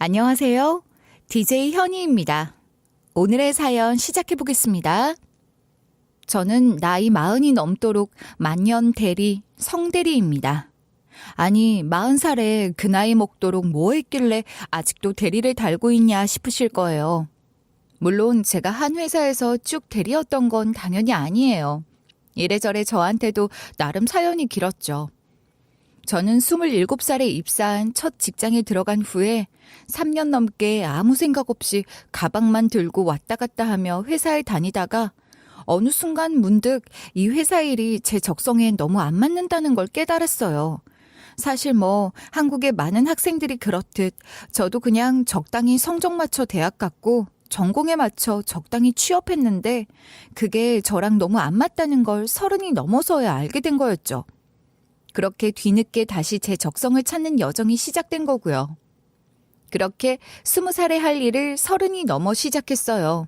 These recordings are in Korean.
안녕하세요. DJ 현희입니다. 오늘의 사연 시작해 보겠습니다. 저는 나이 40이 넘도록 만년 대리, 성대리입니다. 아니, 40살에 그 나이 먹도록 뭐 했길래 아직도 대리를 달고 있냐 싶으실 거예요. 물론 제가 한 회사에서 쭉 대리였던 건 당연히 아니에요. 이래저래 저한테도 나름 사연이 길었죠. 저는 27살에 입사한 첫 직장에 들어간 후에 3년 넘게 아무 생각 없이 가방만 들고 왔다 갔다 하며 회사에 다니다가 어느 순간 문득 이 회사 일이 제 적성에 너무 안 맞는다는 걸 깨달았어요. 사실 한국의 많은 학생들이 그렇듯 저도 그냥 적당히 성적 맞춰 대학 갔고 전공에 맞춰 적당히 취업했는데 그게 저랑 너무 안 맞다는 걸 30이 넘어서야 알게 된 거였죠. 그렇게 뒤늦게 다시 제 적성을 찾는 여정이 시작된 거고요. 그렇게 20살에 할 일을 30이 넘어 시작했어요.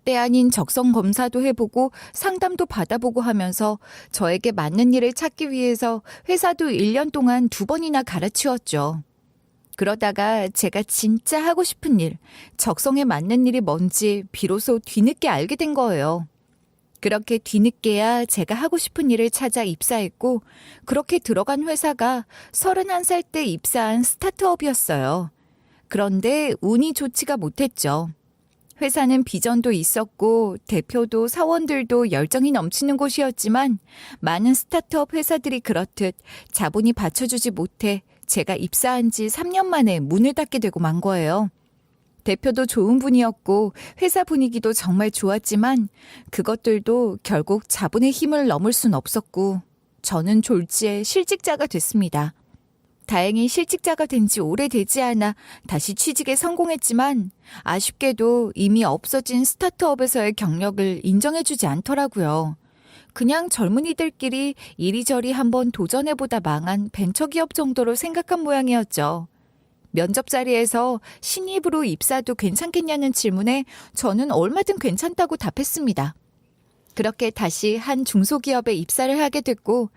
때 아닌 적성 검사도 해보고 상담도 받아보고 하면서 저에게 맞는 일을 찾기 위해서 회사도 1년 동안 2번이나 갈아치웠죠. 그러다가 제가 진짜 하고 싶은 일, 적성에 맞는 일이 뭔지 비로소 뒤늦게 알게 된 거예요. 그렇게 뒤늦게야 제가 하고 싶은 일을 찾아 입사했고 그렇게 들어간 회사가 31살 때 입사한 스타트업이었어요. 그런데 운이 좋지가 못했죠. 회사는 비전도 있었고 대표도 사원들도 열정이 넘치는 곳이었지만 많은 스타트업 회사들이 그렇듯 자본이 받쳐주지 못해 제가 입사한 지 3년 만에 문을 닫게 되고 만 거예요. 대표도 좋은 분이었고 회사 분위기도 정말 좋았지만 그것들도 결국 자본의 힘을 넘을 순 없었고 저는 졸지에 실직자가 됐습니다. 다행히 실직자가 된 지 오래되지 않아 다시 취직에 성공했지만 아쉽게도 이미 없어진 스타트업에서의 경력을 인정해주지 않더라고요. 그냥 젊은이들끼리 이리저리 한번 도전해보다 망한 벤처기업 정도로 생각한 모양이었죠. 면접 자리에서 신입으로 입사도 괜찮겠냐는 질문에 저는 얼마든 괜찮다고 답했습니다. 그렇게 다시 한 중소기업에 입사를 하게 됐고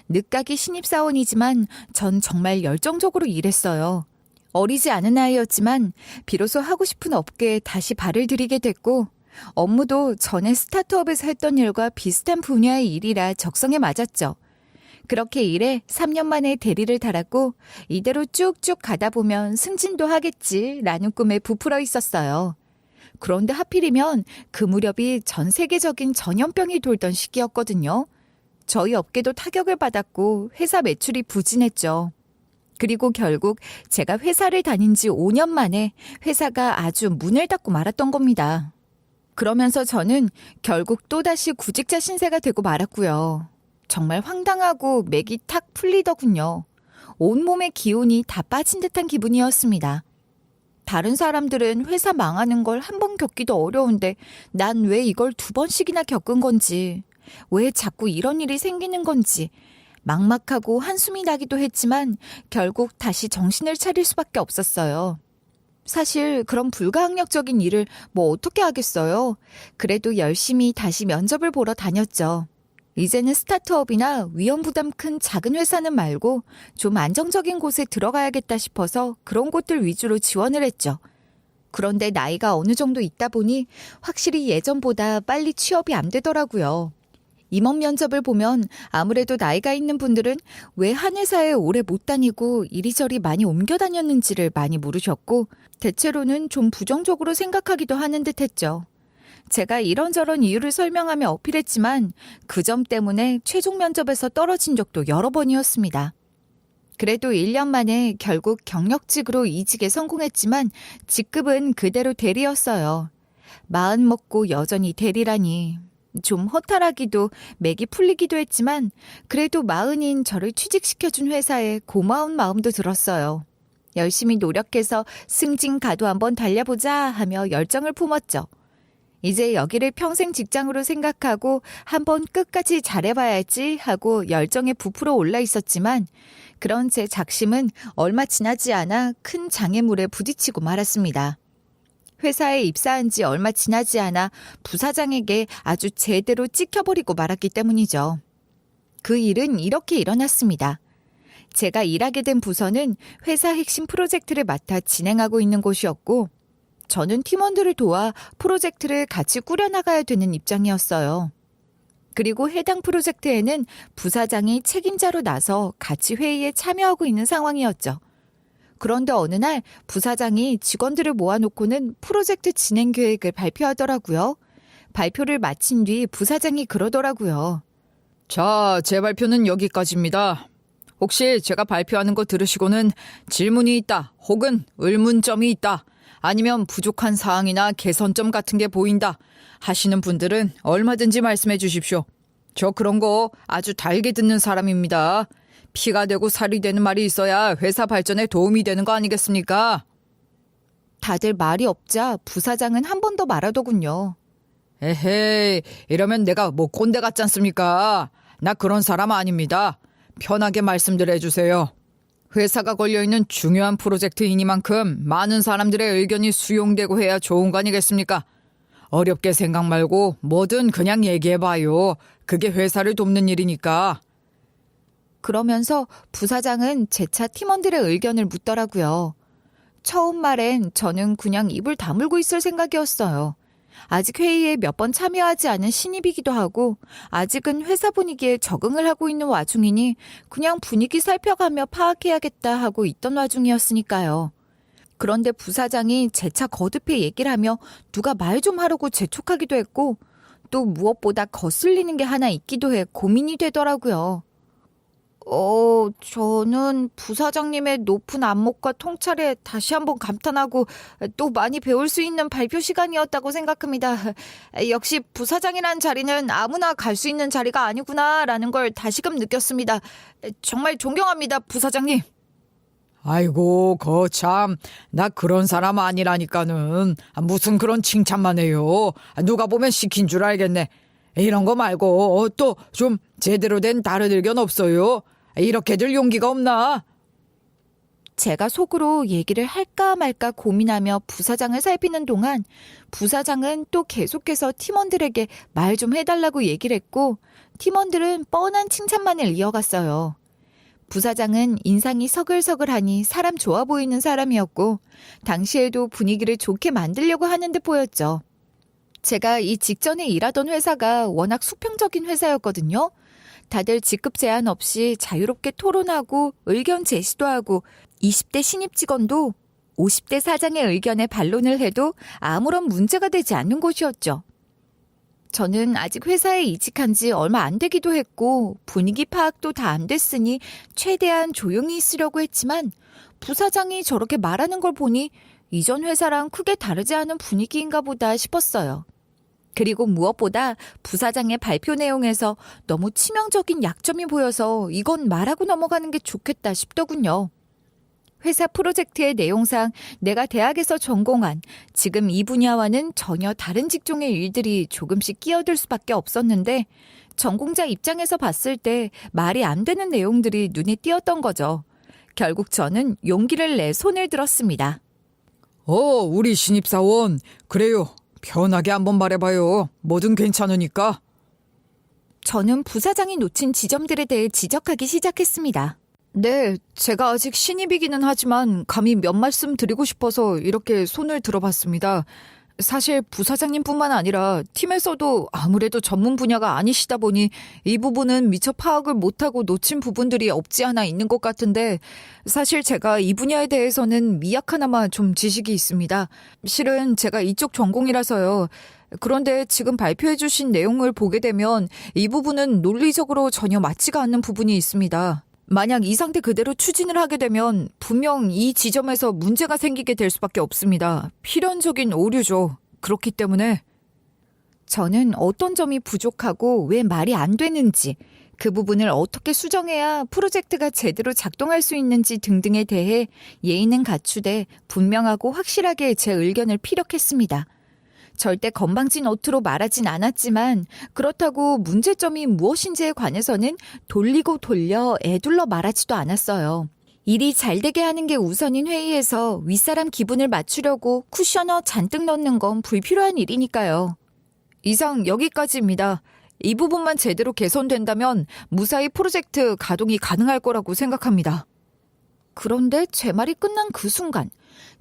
늦가기 신입사원이지만 전 정말 열정적으로 일했어요. 어리지 않은 나이였지만 비로소 하고 싶은 업계에 다시 발을 들이게 됐고 업무도 전에 스타트업에서 했던 일과 비슷한 분야의 일이라 적성에 맞았죠. 그렇게 일해 3년 만에 대리를 달았고 이대로 쭉쭉 가다 보면 승진도 하겠지라는 꿈에 부풀어 있었어요. 그런데 하필이면 그 무렵이 전 세계적인 전염병이 돌던 시기였거든요. 저희 업계도 타격을 받았고 회사 매출이 부진했죠. 그리고 결국 제가 회사를 다닌 지 5년 만에 회사가 아주 문을 닫고 말았던 겁니다. 그러면서 저는 결국 또다시 구직자 신세가 되고 말았고요. 정말 황당하고 맥이 탁 풀리더군요. 온몸의 기운이 다 빠진 듯한 기분이었습니다. 다른 사람들은 회사 망하는 걸 한 번 겪기도 어려운데 난 왜 이걸 2번씩이나 겪은 건지, 왜 자꾸 이런 일이 생기는 건지 막막하고 한숨이 나기도 했지만 결국 다시 정신을 차릴 수밖에 없었어요. 사실 그런 불가항력적인 일을 어떻게 하겠어요. 그래도 열심히 다시 면접을 보러 다녔죠. 이제는 스타트업이나 위험 부담 큰 작은 회사는 말고 좀 안정적인 곳에 들어가야겠다 싶어서 그런 곳들 위주로 지원을 했죠. 그런데 나이가 어느 정도 있다 보니 확실히 예전보다 빨리 취업이 안 되더라고요. 임원 면접을 보면 아무래도 나이가 있는 분들은 왜 한 회사에 오래 못 다니고 이리저리 많이 옮겨 다녔는지를 많이 물으셨고 대체로는 좀 부정적으로 생각하기도 하는 듯 했죠. 제가 이런저런 이유를 설명하며 어필했지만 그 점 때문에 최종 면접에서 떨어진 적도 여러 번이었습니다. 그래도 1년 만에 결국 경력직으로 이직에 성공했지만 직급은 그대로 대리였어요. 마흔 먹고 여전히 대리라니 좀 허탈하기도 맥이 풀리기도 했지만 그래도 40인 저를 취직시켜준 회사에 고마운 마음도 들었어요. 열심히 노력해서 승진 가도 한번 달려보자 하며 열정을 품었죠. 이제 여기를 평생 직장으로 생각하고 한번 끝까지 잘해봐야지 하고 열정에 부풀어 올라 있었지만 그런 제 작심은 얼마 지나지 않아 큰 장애물에 부딪히고 말았습니다. 회사에 입사한 지 얼마 지나지 않아 부사장에게 아주 제대로 찍혀버리고 말았기 때문이죠. 그 일은 이렇게 일어났습니다. 제가 일하게 된 부서는 회사 핵심 프로젝트를 맡아 진행하고 있는 곳이었고, 저는 팀원들을 도와 프로젝트를 같이 꾸려나가야 되는 입장이었어요. 그리고 해당 프로젝트에는 부사장이 책임자로 나서 같이 회의에 참여하고 있는 상황이었죠. 그런데 어느 날 부사장이 직원들을 모아놓고는 프로젝트 진행 계획을 발표하더라고요. 발표를 마친 뒤 부사장이 그러더라고요. 자, 제 발표는 여기까지입니다. 혹시 제가 발표하는 거 들으시고는 질문이 있다, 혹은 의문점이 있다, 아니면 부족한 사항이나 개선점 같은 게 보인다 하시는 분들은 얼마든지 말씀해 주십시오. 저 그런 거 아주 달게 듣는 사람입니다. 피가 되고 살이 되는 말이 있어야 회사 발전에 도움이 되는 거 아니겠습니까? 다들 말이 없자 부사장은 한 번 더 말하더군요. 에헤이, 이러면 내가 뭐 꼰대 같지 않습니까? 나 그런 사람 아닙니다. 편하게 말씀들 해주세요. 회사가 걸려있는 중요한 프로젝트이니만큼 많은 사람들의 의견이 수용되고 해야 좋은 거 아니겠습니까? 어렵게 생각 말고 뭐든 그냥 얘기해봐요. 그게 회사를 돕는 일이니까. 그러면서 부사장은 재차 팀원들의 의견을 묻더라고요. 처음 말엔 저는 그냥 입을 다물고 있을 생각이었어요. 아직 회의에 몇 번 참여하지 않은 신입이기도 하고 아직은 회사 분위기에 적응을 하고 있는 와중이니 그냥 분위기 살펴가며 파악해야겠다 하고 있던 와중이었으니까요. 그런데 부사장이 재차 거듭해 얘기를 하며 누가 말 좀 하라고 재촉하기도 했고 또 무엇보다 거슬리는 게 하나 있기도 해 고민이 되더라고요. 저는 부사장님의 높은 안목과 통찰에 다시 한번 감탄하고 또 많이 배울 수 있는 발표 시간이었다고 생각합니다. 역시 부사장이란 자리는 아무나 갈 수 있는 자리가 아니구나라는 걸 다시금 느꼈습니다. 정말 존경합니다, 부사장님. 아이고, 거참, 나 그런 사람 아니라니까는. 무슨 그런 칭찬만 해요. 누가 보면 시킨 줄 알겠네. 이런 거 말고 또 좀 제대로 된 다른 의견 없어요? 이렇게들 용기가 없나? 제가 속으로 얘기를 할까 말까 고민하며 부사장을 살피는 동안 부사장은 또 계속해서 팀원들에게 말 좀 해달라고 얘기를 했고 팀원들은 뻔한 칭찬만을 이어갔어요. 부사장은 인상이 서글서글하니 사람 좋아 보이는 사람이었고 당시에도 분위기를 좋게 만들려고 하는 듯 보였죠. 제가 이 직전에 일하던 회사가 워낙 수평적인 회사였거든요. 다들 직급 제한 없이 자유롭게 토론하고 의견 제시도 하고 20대 신입 직원도 50대 사장의 의견에 반론을 해도 아무런 문제가 되지 않는 곳이었죠. 저는 아직 회사에 이직한 지 얼마 안 되기도 했고 분위기 파악도 다 안 됐으니 최대한 조용히 있으려고 했지만 부사장이 저렇게 말하는 걸 보니 이전 회사랑 크게 다르지 않은 분위기인가 보다 싶었어요. 그리고 무엇보다 부사장의 발표 내용에서 너무 치명적인 약점이 보여서 이건 말하고 넘어가는 게 좋겠다 싶더군요. 회사 프로젝트의 내용상 내가 대학에서 전공한 지금 이 분야와는 전혀 다른 직종의 일들이 조금씩 끼어들 수밖에 없었는데 전공자 입장에서 봤을 때 말이 안 되는 내용들이 눈에 띄었던 거죠. 결국 저는 용기를 내 손을 들었습니다. 우리 신입사원. 그래요. 편하게 한번 말해봐요. 뭐든 괜찮으니까. 저는 부사장이 놓친 지점들에 대해 지적하기 시작했습니다. 네, 제가 아직 신입이기는 하지만 감히 몇 말씀 드리고 싶어서 이렇게 손을 들어봤습니다. 사실 부사장님뿐만 아니라 팀에서도 아무래도 전문 분야가 아니시다 보니 이 부분은 미처 파악을 못하고 놓친 부분들이 없지 않아 있는 것 같은데 사실 제가 이 분야에 대해서는 미약하나마 좀 지식이 있습니다. 실은 제가 이쪽 전공이라서요. 그런데 지금 발표해 주신 내용을 보게 되면 이 부분은 논리적으로 전혀 맞지가 않는 부분이 있습니다. 만약 이 상태 그대로 추진을 하게 되면 분명 이 지점에서 문제가 생기게 될 수밖에 없습니다. 필연적인 오류죠. 그렇기 때문에 저는 어떤 점이 부족하고 왜 말이 안 되는지 그 부분을 어떻게 수정해야 프로젝트가 제대로 작동할 수 있는지 등등에 대해 예의는 갖추되 분명하고 확실하게 제 의견을 피력했습니다. 절대 건방진 어투로 말하진 않았지만 그렇다고 문제점이 무엇인지에 관해서는 돌리고 돌려 애둘러 말하지도 않았어요. 일이 잘 되게 하는 게 우선인 회의에서 윗사람 기분을 맞추려고 쿠셔너 잔뜩 넣는 건 불필요한 일이니까요. 이상 여기까지입니다. 이 부분만 제대로 개선된다면 무사히 프로젝트 가동이 가능할 거라고 생각합니다. 그런데 제 말이 끝난 그 순간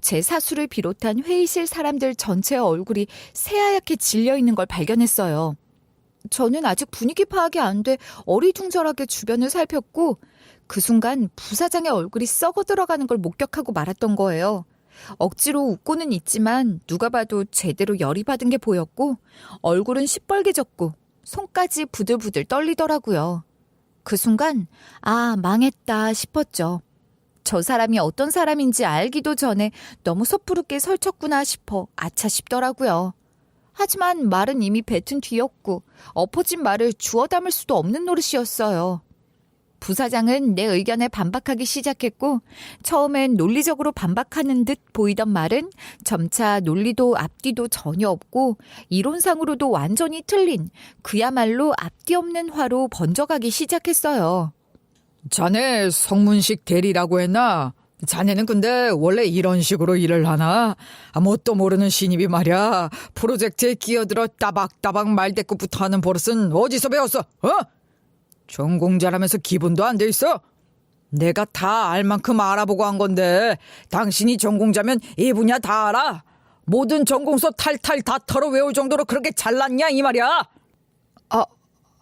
제 사수를 비롯한 회의실 사람들 전체의 얼굴이 새하얗게 질려 있는 걸 발견했어요. 저는 아직 분위기 파악이 안 돼 어리둥절하게 주변을 살폈고 그 순간 부사장의 얼굴이 썩어 들어가는 걸 목격하고 말았던 거예요. 억지로 웃고는 있지만 누가 봐도 제대로 열이 받은 게 보였고 얼굴은 시뻘개졌고 손까지 부들부들 떨리더라고요. 그 순간 아 망했다 싶었죠. 저 사람이 어떤 사람인지 알기도 전에 너무 섣부르게 설쳤구나 싶어 아차 싶더라고요. 하지만 말은 이미 뱉은 뒤였고 엎어진 말을 주워 담을 수도 없는 노릇이었어요. 부사장은 내 의견에 반박하기 시작했고 처음엔 논리적으로 반박하는 듯 보이던 말은 점차 논리도 앞뒤도 전혀 없고 이론상으로도 완전히 틀린 그야말로 앞뒤 없는 화로 번져가기 시작했어요. 자네 성문식 대리라고 했나? 자네는 근데 원래 이런 식으로 일을 하나? 뭣도 모르는 신입이 말이야. 프로젝트에 끼어들어 따박따박 말대꾸부터 하는 버릇은 어디서 배웠어? 전공자라면서 기본도 안 돼 있어? 내가 다 알 만큼 알아보고 한 건데 당신이 전공자면 이 분야 다 알아? 모든 전공서 탈탈 다 털어 외울 정도로 그렇게 잘났냐 이 말이야?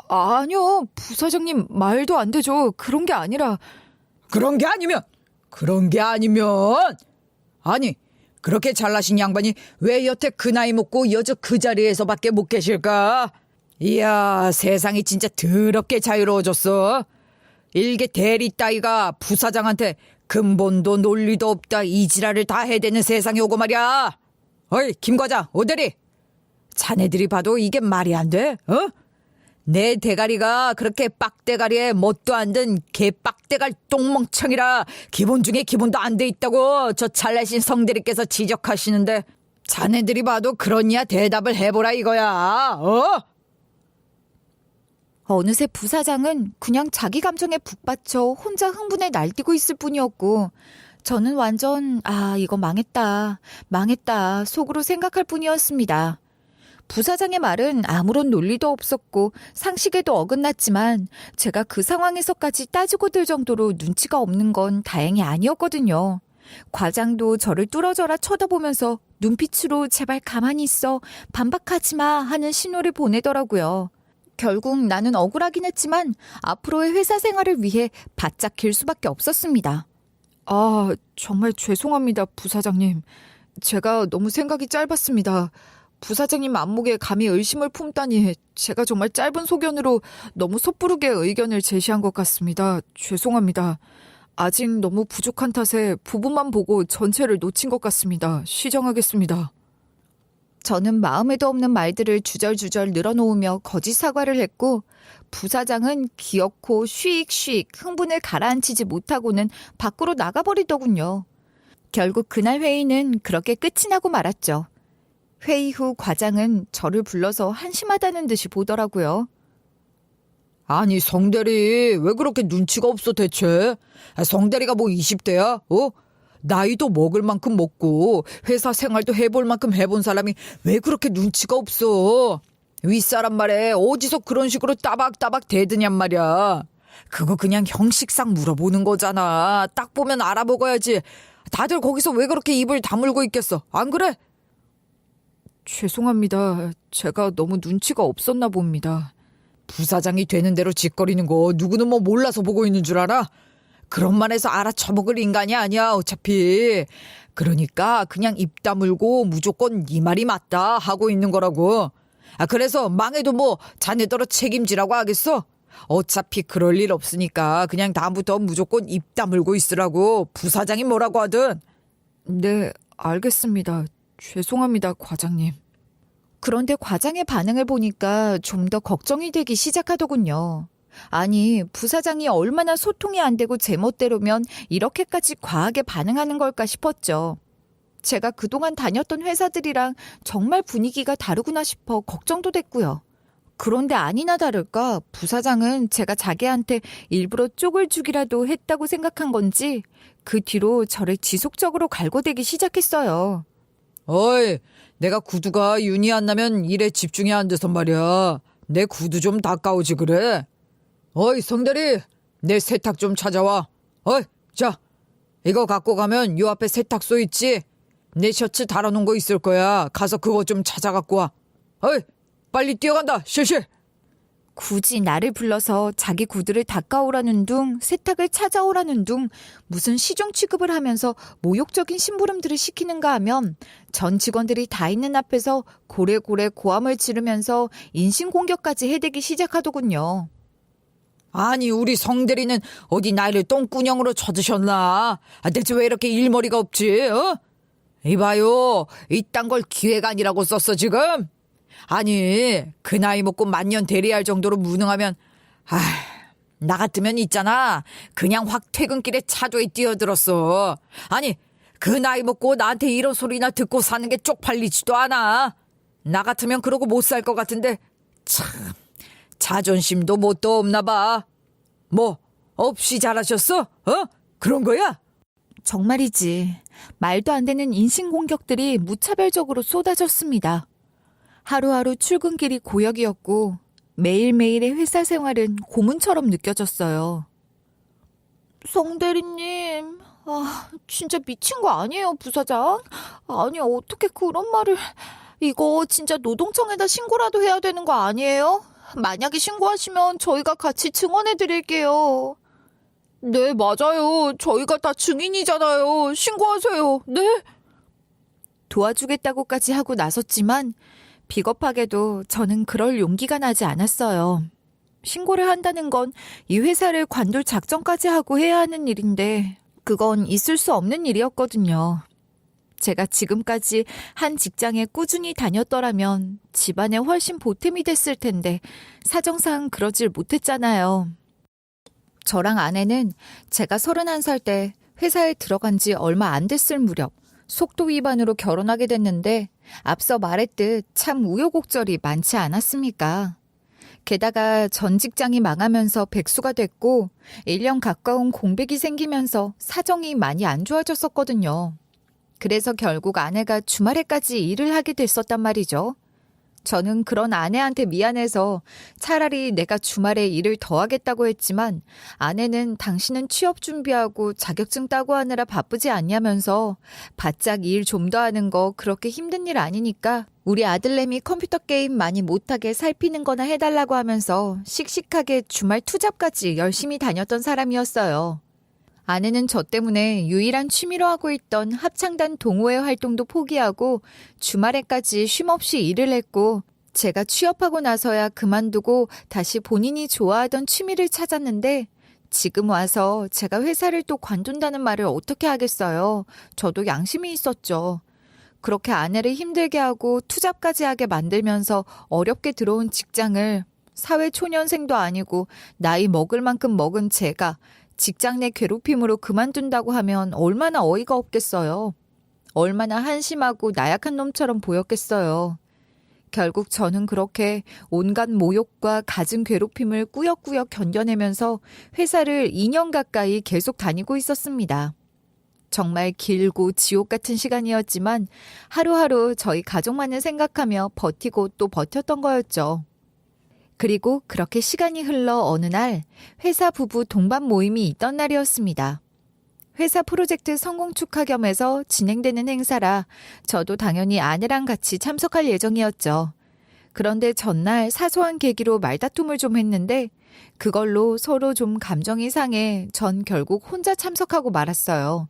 아니요. 부사장님 말도 안 되죠. 그런 게 아니라. 그런 게 아니면 아니 그렇게 잘나신 양반이 왜 여태 그 나이 먹고 여저 그 자리에서밖에 못 계실까? 이야 세상이 진짜 더럽게 자유로워졌어. 일개 대리 따위가 부사장한테 근본도 논리도 없다 이 지랄을 다 해대는 세상이 오고 말이야. 어이 김 과장 오대리 자네들이 봐도 이게 말이 안 돼? 내 대가리가 그렇게 빡대가리에 뭣도 안 든 개빡대갈 똥멍청이라 기본 중에 기본도 안 돼 있다고 저 잘나신 성대리께서 지적하시는데 자네들이 봐도 그러냐 대답을 해보라 이거야. 어느새 부사장은 그냥 자기 감정에 북받쳐 혼자 흥분에 날뛰고 있을 뿐이었고 저는 완전 이거 망했다 속으로 생각할 뿐이었습니다. 부사장의 말은 아무런 논리도 없었고 상식에도 어긋났지만 제가 그 상황에서까지 따지고 들 정도로 눈치가 없는 건 다행히 아니었거든요. 과장도 저를 뚫어져라 쳐다보면서 눈빛으로 제발 가만히 있어 반박하지 마 하는 신호를 보내더라고요. 결국 나는 억울하긴 했지만 앞으로의 회사 생활을 위해 바짝 길 수밖에 없었습니다. 정말 죄송합니다 부사장님. 제가 너무 생각이 짧았습니다. 부사장님 안목에 감히 의심을 품다니 제가 정말 짧은 소견으로 너무 섣부르게 의견을 제시한 것 같습니다. 죄송합니다. 아직 너무 부족한 탓에 부분만 보고 전체를 놓친 것 같습니다. 시정하겠습니다. 저는 마음에도 없는 말들을 주절주절 늘어놓으며 거짓 사과를 했고 부사장은 기어코 쉬익쉬익 흥분을 가라앉히지 못하고는 밖으로 나가버리더군요. 결국 그날 회의는 그렇게 끝이 나고 말았죠. 회의 후 과장은 저를 불러서 한심하다는 듯이 보더라고요. 아니 성대리 왜 그렇게 눈치가 없어 대체? 성대리가 뭐 20대야? 나이도 먹을 만큼 먹고 회사 생활도 해볼 만큼 해본 사람이 왜 그렇게 눈치가 없어? 윗사람 말에 어디서 그런 식으로 따박따박 대드냔 말이야. 그거 그냥 형식상 물어보는 거잖아. 딱 보면 알아먹어야지. 다들 거기서 왜 그렇게 입을 다물고 있겠어? 안 그래? 죄송합니다. 제가 너무 눈치가 없었나 봅니다. 부사장이 되는 대로 짓거리는 거 누구는 뭐 몰라서 보고 있는 줄 알아? 그런 말해서 알아쳐먹을 인간이 아니야 어차피. 그러니까 그냥 입 다물고 무조건 네 말이 맞다 하고 있는 거라고. 그래서 망해도 뭐 자네더러 책임지라고 하겠어? 어차피 그럴 일 없으니까 그냥 다음부터 무조건 입 다물고 있으라고. 부사장이 뭐라고 하든. 네 알겠습니다. 죄송합니다 과장님. 그런데 과장의 반응을 보니까 좀 더 걱정이 되기 시작하더군요. 아니, 부사장이 얼마나 소통이 안 되고 제멋대로면 이렇게까지 과하게 반응하는 걸까 싶었죠. 제가 그동안 다녔던 회사들이랑 정말 분위기가 다르구나 싶어 걱정도 됐고요. 그런데 아니나 다를까 부사장은 제가 자기한테 일부러 쪽을 주기라도 했다고 생각한 건지 그 뒤로 저를 지속적으로 갈고대기 시작했어요. 어이, 내가 구두가 윤이 안 나면 일에 집중이 안 돼서 말이야. 내 구두 좀 닦아오지 그래. 어이 성대리, 내 세탁 좀 찾아와. 어이, 자, 이거 갖고 가면 요 앞에 세탁소 있지? 내 셔츠 달아놓은 거 있을 거야. 가서 그거 좀 찾아갖고 와. 어이, 빨리 뛰어간다. 실실. 굳이 나를 불러서 자기 구두를 닦아오라는 둥, 세탁을 찾아오라는 둥, 무슨 시종 취급을 하면서 모욕적인 심부름들을 시키는가 하면 전 직원들이 다 있는 앞에서 고래고래 고함을 지르면서 인신공격까지 해대기 시작하더군요. 아니 우리 성대리는 어디 나이를 똥구녕으로 쳐드셨나? 대체 왜 이렇게 일머리가 없지? 어? 이봐요, 이딴 걸 기획안이라고 썼어 지금? 아니 그 나이 먹고 만년 대리할 정도로 무능하면 나 같으면 있잖아 그냥 확 퇴근길에 차도에 뛰어들었어. 아니 그 나이 먹고 나한테 이런 소리나 듣고 사는 게 쪽팔리지도 않아. 나 같으면 그러고 못 살 것 같은데 참 자존심도 뭣도 없나 봐. 뭐 없이 잘하셨어? 어? 그런 거야? 정말이지. 말도 안 되는 인신공격들이 무차별적으로 쏟아졌습니다. 하루하루 출근길이 고역이었고 매일매일의 회사 생활은 고문처럼 느껴졌어요. 성대리님, 진짜 미친 거 아니에요, 부사장? 아니, 어떻게 그런 말을... 이거 진짜 노동청에다 신고라도 해야 되는 거 아니에요? 만약에 신고하시면 저희가 같이 증언해 드릴게요. 네, 맞아요. 저희가 다 증인이잖아요. 신고하세요. 네? 도와주겠다고까지 하고 나섰지만 비겁하게도 저는 그럴 용기가 나지 않았어요. 신고를 한다는 건 이 회사를 관둘 작정까지 하고 해야 하는 일인데 그건 있을 수 없는 일이었거든요. 제가 지금까지 한 직장에 꾸준히 다녔더라면 집안에 훨씬 보탬이 됐을 텐데 사정상 그러질 못했잖아요. 저랑 아내는 제가 31살 때 회사에 들어간 지 얼마 안 됐을 무렵 속도 위반으로 결혼하게 됐는데 앞서 말했듯 참 우여곡절이 많지 않았습니까? 게다가 전 직장이 망하면서 백수가 됐고 1년 가까운 공백이 생기면서 사정이 많이 안 좋아졌었거든요. 그래서 결국 아내가 주말에까지 일을 하게 됐었단 말이죠. 저는 그런 아내한테 미안해서 차라리 내가 주말에 일을 더 하겠다고 했지만 아내는 당신은 취업 준비하고 자격증 따고 하느라 바쁘지 않냐면서 바짝 일 좀 더 하는 거 그렇게 힘든 일 아니니까 우리 아들내미 컴퓨터 게임 많이 못하게 살피는 거나 해달라고 하면서 씩씩하게 주말 투잡까지 열심히 다녔던 사람이었어요. 아내는 저 때문에 유일한 취미로 하고 있던 합창단 동호회 활동도 포기하고 주말에까지 쉼없이 일을 했고 제가 취업하고 나서야 그만두고 다시 본인이 좋아하던 취미를 찾았는데 지금 와서 제가 회사를 또 관둔다는 말을 어떻게 하겠어요. 저도 양심이 있었죠. 그렇게 아내를 힘들게 하고 투잡까지 하게 만들면서 어렵게 들어온 직장을 사회 초년생도 아니고 나이 먹을 만큼 먹은 제가 직장 내 괴롭힘으로 그만둔다고 하면 얼마나 어이가 없겠어요. 얼마나 한심하고 나약한 놈처럼 보였겠어요. 결국 저는 그렇게 온갖 모욕과 갖은 괴롭힘을 꾸역꾸역 견뎌내면서 회사를 2년 가까이 계속 다니고 있었습니다. 정말 길고 지옥 같은 시간이었지만 하루하루 저희 가족만을 생각하며 버티고 또 버텼던 거였죠. 그리고 그렇게 시간이 흘러 어느 날 회사 부부 동반 모임이 있던 날이었습니다. 회사 프로젝트 성공 축하 겸해서 진행되는 행사라 저도 당연히 아내랑 같이 참석할 예정이었죠. 그런데 전날 사소한 계기로 말다툼을 좀 했는데 그걸로 서로 좀 감정이 상해 전 결국 혼자 참석하고 말았어요.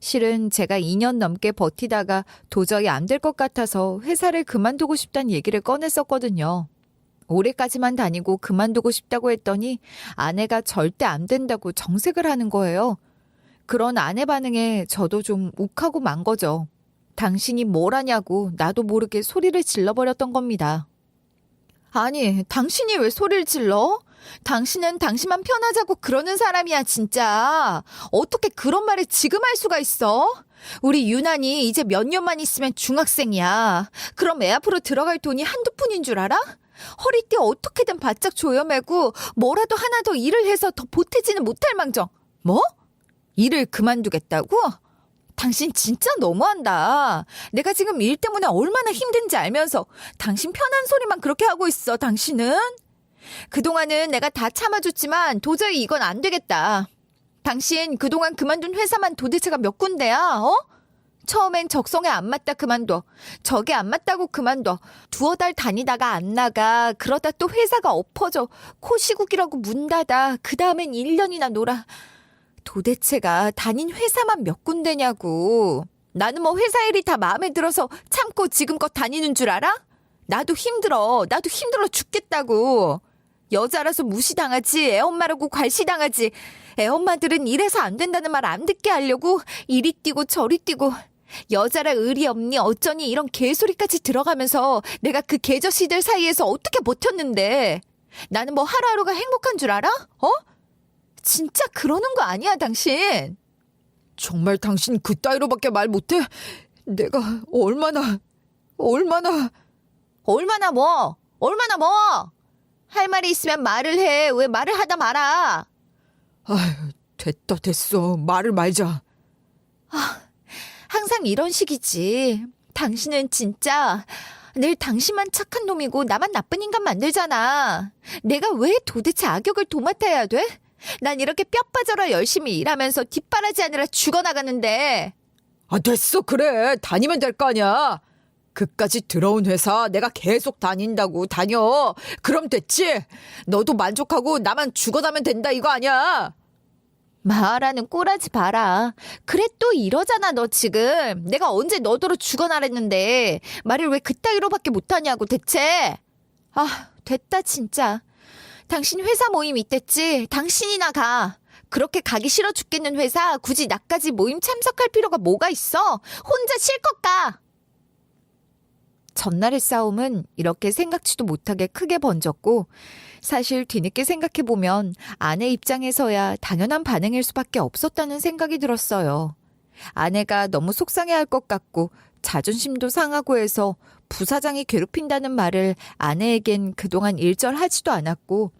실은 제가 2년 넘게 버티다가 도저히 안 될 것 같아서 회사를 그만두고 싶다는 얘기를 꺼냈었거든요. 올해까지만 다니고 그만두고 싶다고 했더니 아내가 절대 안 된다고 정색을 하는 거예요. 그런 아내 반응에 저도 좀 욱하고 만 거죠. 당신이 뭘 하냐고 나도 모르게 소리를 질러버렸던 겁니다. 아니, 당신이 왜 소리를 질러? 당신은 당신만 편하자고 그러는 사람이야, 진짜. 어떻게 그런 말을 지금 할 수가 있어? 우리 유난히 이제 몇 년만 있으면 중학생이야. 그럼 애 앞으로 들어갈 돈이 한두 푼인 줄 알아? 허리띠 어떻게든 바짝 조여매고 뭐라도 하나 더 일을 해서 더 보태지는 못할 망정. 뭐? 일을 그만두겠다고? 당신 진짜 너무한다. 내가 지금 일 때문에 얼마나 힘든지 알면서 당신 편한 소리만 그렇게 하고 있어, 당신은? 그동안은 내가 다 참아줬지만 도저히 이건 안 되겠다. 당신 그동안 그만둔 회사만 도대체가 몇 군데야, 어? 처음엔 적성에 안 맞다 그만둬. 저게 안 맞다고 그만둬. 두어 달 다니다가 안 나가. 그러다 또 회사가 엎어져. 코시국이라고 문 닫아. 그 다음엔 1년이나 놀아. 도대체가 다닌 회사만 몇 군데냐고. 나는 뭐 회사 일이 다 마음에 들어서 참고 지금껏 다니는 줄 알아? 나도 힘들어. 나도 힘들어 죽겠다고. 여자라서 무시당하지. 애엄마라고 괄시당하지. 애엄마들은 이래서 안 된다는 말 안 듣게 하려고 이리 뛰고 저리 뛰고. 여자라 의리 없니 어쩌니 이런 개소리까지 들어가면서 내가 그 개저씨들 사이에서 어떻게 버텼는데. 나는 뭐 하루하루가 행복한 줄 알아? 어? 진짜 그러는 거 아니야, 당신? 정말 당신 그따위로밖에 말 못해? 내가 얼마나 뭐? 할 말이 있으면 말을 해. 왜 말을 하다 말아? 아휴, 됐어. 말을 말자. 항상 이런 식이지. 당신은 진짜 늘 당신만 착한 놈이고 나만 나쁜 인간 만들잖아. 내가 왜 도대체 악역을 도맡아야 돼? 난 이렇게 뼈 빠져라 열심히 일하면서 뒷바라지하느라 죽어나가는데. 됐어. 그래. 다니면 될 거 아니야. 그까지 들어온 회사 내가 계속 다닌다고. 다녀. 그럼 됐지? 너도 만족하고 나만 죽어나면 된다 이거 아니야? 말하는 꼬라지 봐라. 그래 또 이러잖아 너 지금. 내가 언제 너더러 죽어나랬는데 말을 왜 그따위로밖에 못하냐고 대체. 됐다 진짜. 당신 회사 모임 있댔지? 당신이나 가. 그렇게 가기 싫어 죽겠는 회사 굳이 나까지 모임 참석할 필요가 뭐가 있어? 혼자 실컷 가. 전날의 싸움은 이렇게 생각지도 못하게 크게 번졌고 사실 뒤늦게 생각해보면 아내 입장에서야 당연한 반응일 수밖에 없었다는 생각이 들었어요. 아내가 너무 속상해할 것 같고 자존심도 상하고 해서 부사장이 괴롭힌다는 말을 아내에겐 그동안 일절하지도 않았고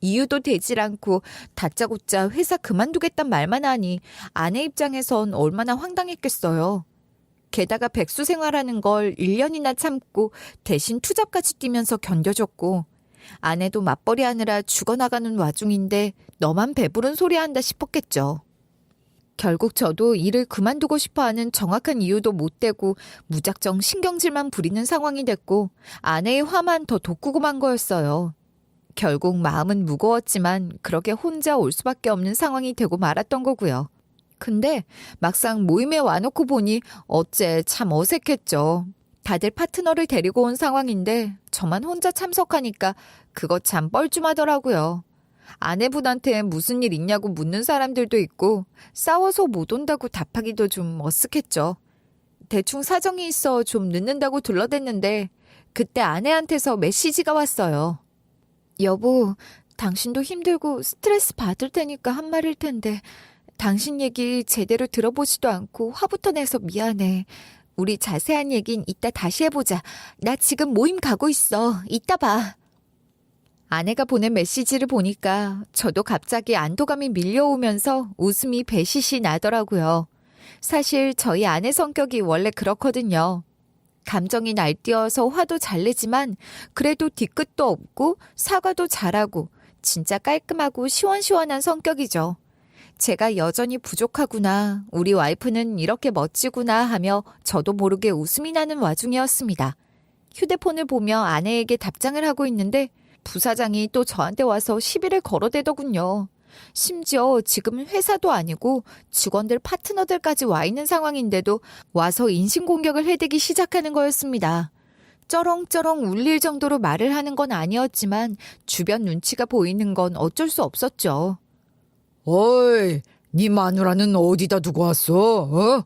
이유도 되질 않고 다짜고짜 회사 그만두겠단 말만 하니 아내 입장에선 얼마나 황당했겠어요. 게다가 백수 생활하는 걸 1년이나 참고 대신 투잡까지 뛰면서 견뎌줬고 아내도 맞벌이 하느라 죽어나가는 와중인데 너만 배부른 소리 한다 싶었겠죠. 결국 저도 일을 그만두고 싶어하는 정확한 이유도 못 대고 무작정 신경질만 부리는 상황이 됐고 아내의 화만 더 돋구고 만 거였어요. 결국 마음은 무거웠지만 그렇게 혼자 올 수밖에 없는 상황이 되고 말았던 거고요. 근데 막상 모임에 와놓고 보니 어째 참 어색했죠. 다들 파트너를 데리고 온 상황인데 저만 혼자 참석하니까 그거 참 뻘쭘하더라고요. 아내분한테 무슨 일 있냐고 묻는 사람들도 있고 싸워서 못 온다고 답하기도 좀 머쓱했죠. 대충 사정이 있어 좀 늦는다고 둘러댔는데 그때 아내한테서 메시지가 왔어요. 여보, 당신도 힘들고 스트레스 받을 테니까 한 말일 텐데 당신 얘기 제대로 들어보지도 않고 화부터 내서 미안해. 우리 자세한 얘긴 이따 다시 해보자. 나 지금 모임 가고 있어. 이따 봐. 아내가 보낸 메시지를 보니까 저도 갑자기 안도감이 밀려오면서 웃음이 배시시 나더라고요. 사실 저희 아내 성격이 원래 그렇거든요. 감정이 날뛰어서 화도 잘 내지만 그래도 뒤끝도 없고 사과도 잘하고 진짜 깔끔하고 시원시원한 성격이죠. 제가 여전히 부족하구나, 우리 와이프는 이렇게 멋지구나 하며 저도 모르게 웃음이 나는 와중이었습니다. 휴대폰을 보며 아내에게 답장을 하고 있는데 부사장이 또 저한테 와서 시비를 걸어대더군요. 심지어 지금은 회사도 아니고 직원들 파트너들까지 와 있는 상황인데도 와서 인신공격을 해대기 시작하는 거였습니다. 쩌렁쩌렁 울릴 정도로 말을 하는 건 아니었지만 주변 눈치가 보이는 건 어쩔 수 없었죠. 어이, 네 마누라는 어디다 두고 왔어? 어?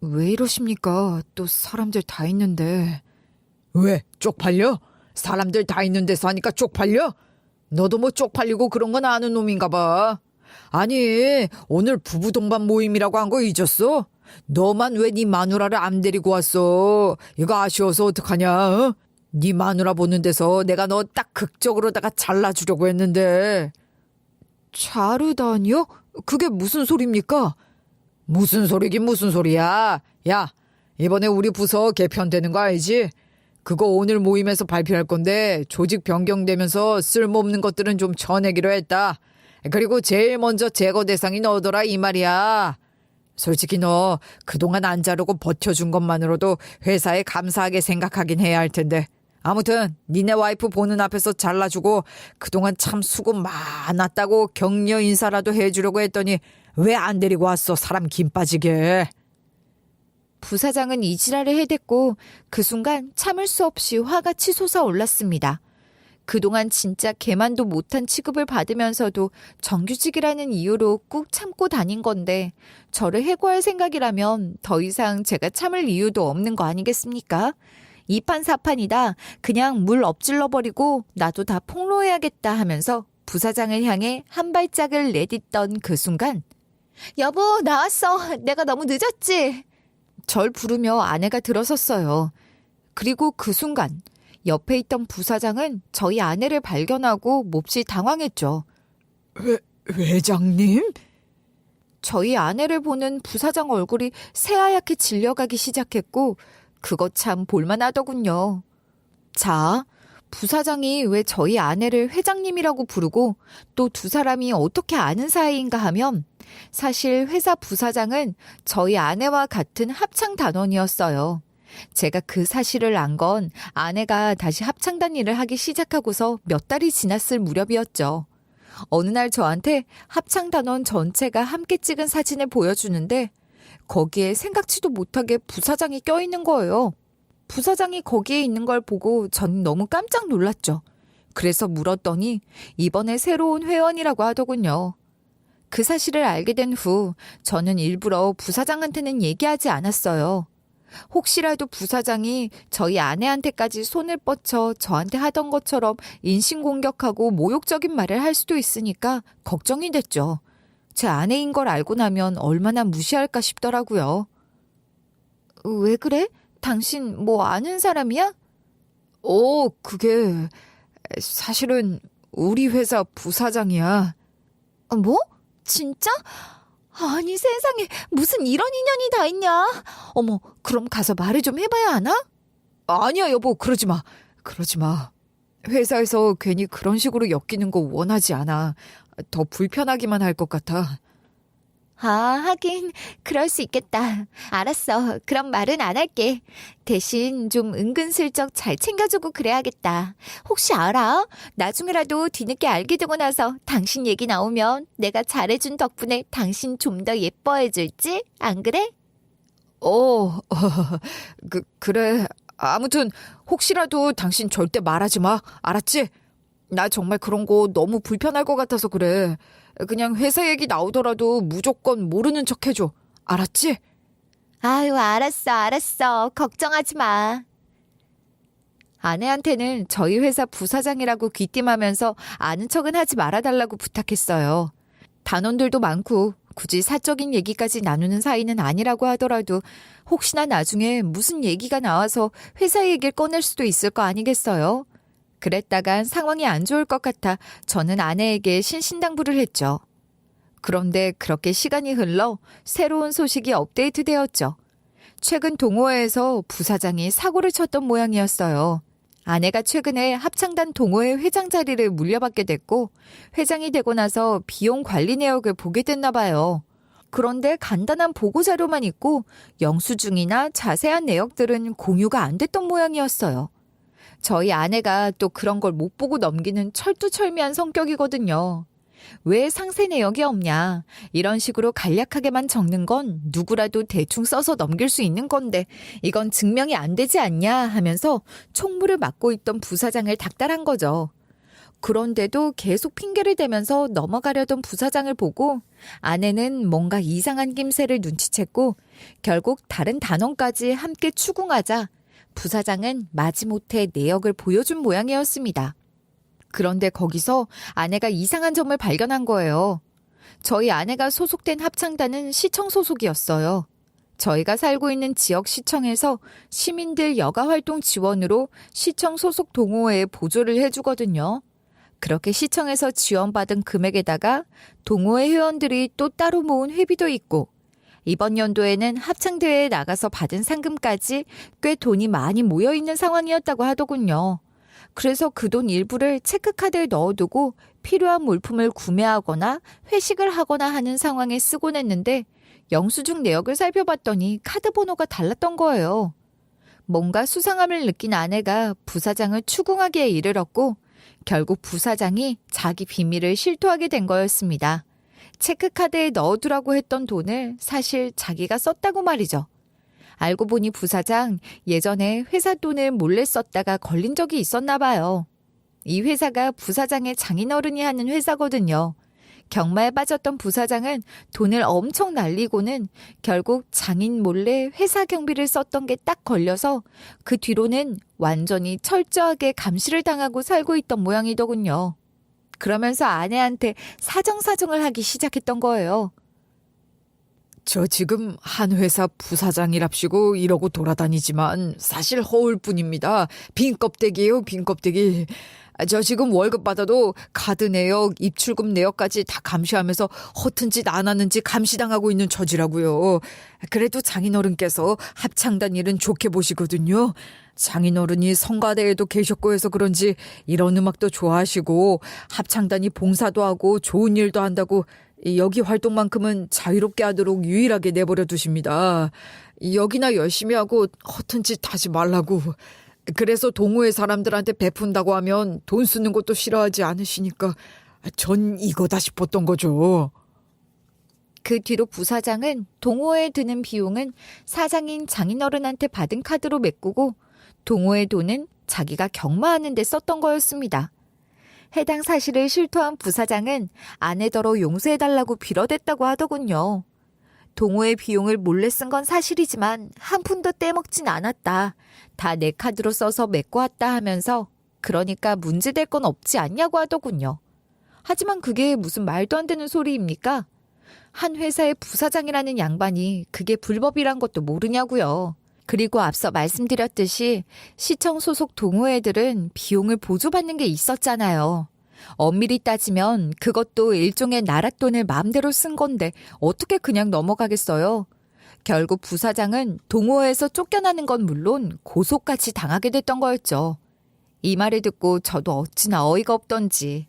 왜 이러십니까? 또 사람들 다 있는데. 왜? 쪽팔려? 사람들 다 있는 데서 하니까 쪽팔려? 너도 뭐 쪽팔리고 그런 건 아는 놈인가 봐. 아니, 오늘 부부 동반 모임이라고 한 거 잊었어? 너만 왜 네 마누라를 안 데리고 왔어? 이거 아쉬워서 어떡하냐? 어? 네 마누라 보는 데서 내가 너 딱 극적으로다가 잘라주려고 했는데. 자르다니요? 그게 무슨 소리입니까? 무슨 소리긴 무슨 소리야. 야, 이번에 우리 부서 개편되는 거 알지? 그거 오늘 모임에서 발표할 건데 조직 변경되면서 쓸모없는 것들은 좀 쳐내기로 했다. 그리고 제일 먼저 제거 대상이 너더라 이 말이야. 솔직히 너 그동안 안 자르고 버텨준 것만으로도 회사에 감사하게 생각하긴 해야 할 텐데. 아무튼 니네 와이프 보는 앞에서 잘라주고 그동안 참 수고 많았다고 격려 인사라도 해주려고 했더니 왜 안 데리고 왔어, 사람 김 빠지게. 부사장은 이 지랄을 해댔고 그 순간 참을 수 없이 화가 치솟아 올랐습니다. 그동안 진짜 개만도 못한 취급을 받으면서도 정규직이라는 이유로 꾹 참고 다닌 건데 저를 해고할 생각이라면 더 이상 제가 참을 이유도 없는 거 아니겠습니까? 이판사판이다. 그냥 물 엎질러버리고 나도 다 폭로해야겠다 하면서 부사장을 향해 한 발짝을 내딛던 그 순간 여보 나왔어. 내가 너무 늦었지? 절 부르며 아내가 들어섰어요. 그리고 그 순간 옆에 있던 부사장은 저희 아내를 발견하고 몹시 당황했죠. 회장님? 저희 아내를 보는 부사장 얼굴이 새하얗게 질려가기 시작했고 그거 참 볼만하더군요. 자, 부사장이 왜 저희 아내를 회장님이라고 부르고 또 두 사람이 어떻게 아는 사이인가 하면 사실 회사 부사장은 저희 아내와 같은 합창 단원이었어요. 제가 그 사실을 안 건 아내가 다시 합창단 일을 하기 시작하고서 몇 달이 지났을 무렵이었죠. 어느 날 저한테 합창단원 전체가 함께 찍은 사진을 보여주는데 거기에 생각지도 못하게 부사장이 껴있는 거예요. 부사장이 거기에 있는 걸 보고 전 너무 깜짝 놀랐죠. 그래서 물었더니 이번에 새로운 회원이라고 하더군요. 그 사실을 알게 된 후 저는 일부러 부사장한테는 얘기하지 않았어요. 혹시라도 부사장이 저희 아내한테까지 손을 뻗쳐 저한테 하던 것처럼 인신공격하고 모욕적인 말을 할 수도 있으니까 걱정이 됐죠. 제 아내인 걸 알고 나면 얼마나 무시할까 싶더라고요. 왜 그래? 당신 뭐 아는 사람이야? 그게 사실은 우리 회사 부사장이야. 뭐? 진짜? 아니 세상에 무슨 이런 인연이 다 있냐? 어머 그럼 가서 말을 좀 해봐야 하나? 아니야 여보, 그러지 마. 그러지 마. 회사에서 괜히 그런 식으로 엮이는 거 원하지 않아. 더 불편하기만 할 것 같아. 아, 하긴 그럴 수 있겠다. 알았어. 그럼 말은 안 할게. 대신 좀 은근슬쩍 잘 챙겨주고 그래야겠다. 혹시 알아? 나중에라도 뒤늦게 알게 되고 나서 당신 얘기 나오면 내가 잘해준 덕분에 당신 좀 더 예뻐해줄지? 안 그래? 그래. 아무튼 혹시라도 당신 절대 말하지 마. 알았지? 나 정말 그런 거 너무 불편할 것 같아서 그래. 그냥 회사 얘기 나오더라도 무조건 모르는 척 해줘. 알았지? 아유, 알았어. 걱정하지 마. 아내한테는 저희 회사 부사장이라고 귀띔하면서 아는 척은 하지 말아달라고 부탁했어요. 단원들도 많고 굳이 사적인 얘기까지 나누는 사이는 아니라고 하더라도 혹시나 나중에 무슨 얘기가 나와서 회사 얘기를 꺼낼 수도 있을 거 아니겠어요? 그랬다간 상황이 안 좋을 것 같아 저는 아내에게 신신당부를 했죠. 그런데 그렇게 시간이 흘러 새로운 소식이 업데이트되었죠. 최근 동호회에서 부사장이 사고를 쳤던 모양이었어요. 아내가 최근에 합창단 동호회 회장 자리를 물려받게 됐고 회장이 되고 나서 비용 관리 내역을 보게 됐나 봐요. 그런데 간단한 보고자료만 있고 영수증이나 자세한 내역들은 공유가 안 됐던 모양이었어요. 저희 아내가 또 그런 걸 못 보고 넘기는 철두철미한 성격이거든요. 왜 상세 내역이 없냐? 이런 식으로 간략하게만 적는 건 누구라도 대충 써서 넘길 수 있는 건데 이건 증명이 안 되지 않냐 하면서 총무를 맡고 있던 부사장을 닥달한 거죠. 그런데도 계속 핑계를 대면서 넘어가려던 부사장을 보고 아내는 뭔가 이상한 낌새를 눈치챘고 결국 다른 단원까지 함께 추궁하자 부사장은 마지못해 내역을 보여준 모양이었습니다. 그런데 거기서 아내가 이상한 점을 발견한 거예요. 저희 아내가 소속된 합창단은 시청 소속이었어요. 저희가 살고 있는 지역 시청에서 시민들 여가활동 지원으로 시청 소속 동호회에 보조를 해주거든요. 그렇게 시청에서 지원받은 금액에다가 동호회 회원들이 또 따로 모은 회비도 있고 이번 연도에는 합창대회에 나가서 받은 상금까지 꽤 돈이 많이 모여있는 상황이었다고 하더군요. 그래서 그 돈 일부를 체크카드에 넣어두고 필요한 물품을 구매하거나 회식을 하거나 하는 상황에 쓰곤 했는데 영수증 내역을 살펴봤더니 카드 번호가 달랐던 거예요. 뭔가 수상함을 느낀 아내가 부사장을 추궁하기에 이르렀고 결국 부사장이 자기 비밀을 실토하게 된 거였습니다. 체크카드에 넣어두라고 했던 돈을 사실 자기가 썼다고 말이죠. 알고 보니 부사장 예전에 회사 돈을 몰래 썼다가 걸린 적이 있었나 봐요. 이 회사가 부사장의 장인어른이 하는 회사거든요. 경마에 빠졌던 부사장은 돈을 엄청 날리고는 결국 장인 몰래 회사 경비를 썼던 게 딱 걸려서 그 뒤로는 완전히 철저하게 감시를 당하고 살고 있던 모양이더군요. 그러면서 아내한테 사정사정을 하기 시작했던 거예요. 저 지금 한 회사 부사장이랍시고 이러고 돌아다니지만 사실 허울 뿐입니다. 빈 껍데기예요, 빈 껍데기. 저 지금 월급 받아도 카드 내역, 입출금 내역까지 다 감시하면서 허튼 짓 안 하는지 감시당하고 있는 처지라고요. 그래도 장인어른께서 합창단 일은 좋게 보시거든요. 장인어른이 성가대에도 계셨고 해서 그런지 이런 음악도 좋아하시고 합창단이 봉사도 하고 좋은 일도 한다고 여기 활동만큼은 자유롭게 하도록 유일하게 내버려 두십니다. 여기나 열심히 하고 허튼 짓 하지 말라고. 그래서 동호회 사람들한테 베푼다고 하면 돈 쓰는 것도 싫어하지 않으시니까 전 이거다 싶었던 거죠. 그 뒤로 부사장은 동호회에 드는 비용은 사장인 장인어른한테 받은 카드로 메꾸고 동호회 돈은 자기가 경마하는 데 썼던 거였습니다. 해당 사실을 실토한 부사장은 아내더러 용서해달라고 빌어댔다고 하더군요. 동호회 비용을 몰래 쓴 건 사실이지만 한 푼도 떼먹진 않았다. 다 내 카드로 써서 메꿔 왔다 하면서 그러니까 문제될 건 없지 않냐고 하더군요. 하지만 그게 무슨 말도 안 되는 소리입니까? 한 회사의 부사장이라는 양반이 그게 불법이란 것도 모르냐고요. 그리고 앞서 말씀드렸듯이 시청 소속 동호회들은 비용을 보조받는 게 있었잖아요. 엄밀히 따지면 그것도 일종의 나랏돈을 마음대로 쓴 건데 어떻게 그냥 넘어가겠어요? 결국 부사장은 동호회에서 쫓겨나는 건 물론 고소까지 당하게 됐던 거였죠. 이 말을 듣고 저도 어찌나 어이가 없던지.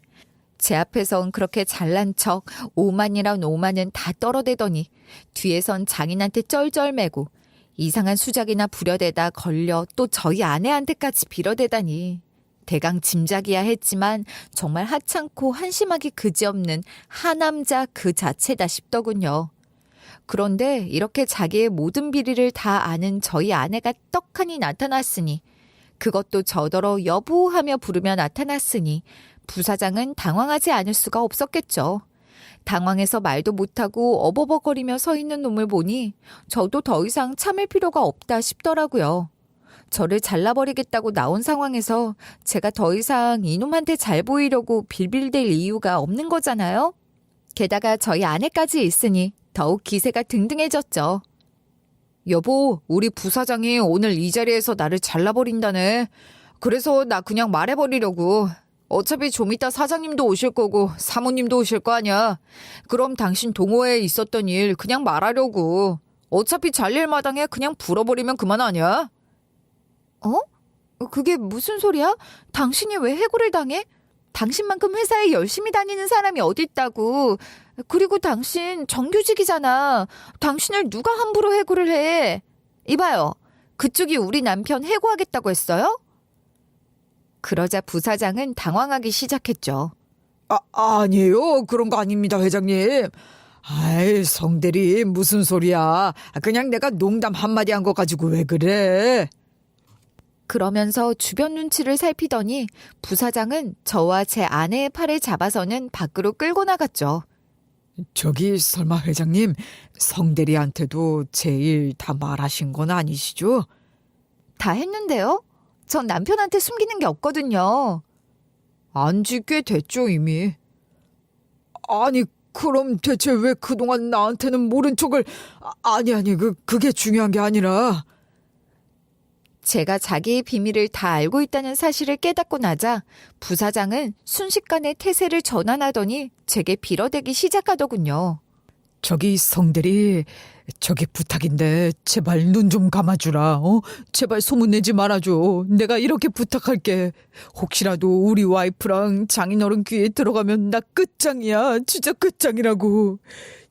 제 앞에선 그렇게 잘난 척 5만이란 5만은 다 떨어대더니 뒤에선 장인한테 쩔쩔매고 이상한 수작이나 부려대다 걸려 또 저희 아내한테까지 빌어대다니. 대강 짐작이야 했지만 정말 하찮고 한심하기 그지없는 하남자 그 자체다 싶더군요. 그런데 이렇게 자기의 모든 비리를 다 아는 저희 아내가 떡하니 나타났으니 그것도 저더러 여보하며 부르며 나타났으니 부사장은 당황하지 않을 수가 없었겠죠. 당황해서 말도 못하고 어버버거리며 서 있는 놈을 보니 저도 더 이상 참을 필요가 없다 싶더라고요. 저를 잘라버리겠다고 나온 상황에서 제가 더 이상 이놈한테 잘 보이려고 빌빌댈 이유가 없는 거잖아요. 게다가 저희 아내까지 있으니 더욱 기세가 등등해졌죠. 여보, 우리 부사장이 오늘 이 자리에서 나를 잘라버린다네. 그래서 나 그냥 말해버리려고. 어차피 좀 이따 사장님도 오실 거고 사모님도 오실 거 아니야. 그럼 당신 동호회에 있었던 일 그냥 말하려고. 어차피 잘릴 마당에 그냥 불어버리면 그만 아니야? 어? 그게 무슨 소리야? 당신이 왜 해고를 당해? 당신만큼 회사에 열심히 다니는 사람이 어딨다고. 그리고 당신 정규직이잖아. 당신을 누가 함부로 해고를 해. 이봐요. 그쪽이 우리 남편 해고하겠다고 했어요? 그러자 부사장은 당황하기 시작했죠. 아니에요. 그런 거 아닙니다, 회장님. 아이, 성대리 무슨 소리야. 그냥 내가 농담 한마디 한 거 가지고 왜 그래. 그러면서 주변 눈치를 살피더니 부사장은 저와 제 아내의 팔을 잡아서는 밖으로 끌고 나갔죠. 저기 설마 회장님 성대리한테도 제 일 다 말하신 건 아니시죠? 다 했는데요? 전 남편한테 숨기는 게 없거든요. 안지 꽤 됐죠 이미. 아니 그럼 대체 왜 그동안 나한테는 모른 척을. 아니 그게 중요한 게 아니라. 제가 자기의 비밀을 다 알고 있다는 사실을 깨닫고 나자 부사장은 순식간에 태세를 전환하더니 제게 빌어대기 시작하더군요. 저기 성대리, 저기 부탁인데 제발 눈 좀 감아주라. 제발 소문내지 말아줘. 내가 이렇게 부탁할게. 혹시라도 우리 와이프랑 장인어른 귀에 들어가면 나 끝장이야. 진짜 끝장이라고.